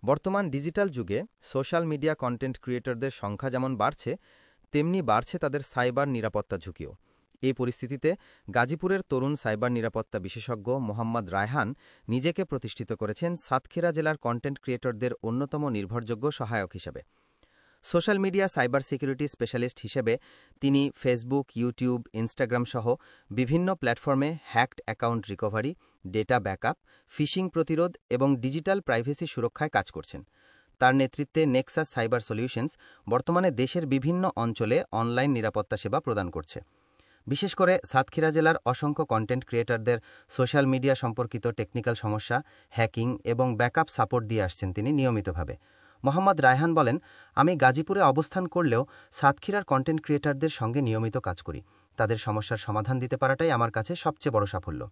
বর্তমান ডিজিটাল যুগে social media content ক্রিয়েটরদের সংখ্যা যেমন বাড়ছে, তেমনি বাড়ছে তাদের সাইবার নিরাপত্তা ঝুঁকিও। এই পরিস্থিতিতে গাজীপুরের তরুণ সাইবার নিরাপত্তা বিশেষজ্ঞ মোহাম্মদ রায়হান নিজেকে প্রতিষ্ঠিত করেছেন সাতক্ষীরা জেলার কন্টেন্ট ক্রিয়েটরদের অন্যতম নির্ভরযোগ্য সহায়ক হিসেবে। Social media cyber security specialist হিসেবে তিনি ফেসবুক, ইউটিউব, ইনস্টাগ্রাম সহ বিভিন্ন প্ল্যাটফর্মে hacked account recovery, data backup, phishing প্রতিরোধ এবং ডিজিটাল প্রাইভেসি সুরক্ষায় কাজ করছেন। তার নেতৃত্বে নেক্সাস সাইবার সলিউশনস বর্তমানে দেশের বিভিন্ন অঞ্চলে অনলাইন নিরাপত্তা সেবা প্রদান করছে। বিশেষ করে সাতক্ষীরা জেলার অসংখ্য কন্টেন্ট ক্রিয়েটরদের সোশ্যাল মিডিয়া সম্পর্কিত টেকনিক্যাল সমস্যা, হ্যাকিং এবং ব্যাকআপ সাপোর্ট দিয়ে আসছেন তিনি নিয়মিতভাবে। মোহাম্মদ রায়হান বলেন, আমি গাজীপুরে অবস্থান করলেও সাতক্ষীরার কন্টেন্ট ক্রিয়েটরদের সঙ্গে নিয়মিত কাজ করি। তাদের সমস্যার সমাধান দিতে পারাটাই আমার কাছে সবচেয়ে বড় সাফল্য।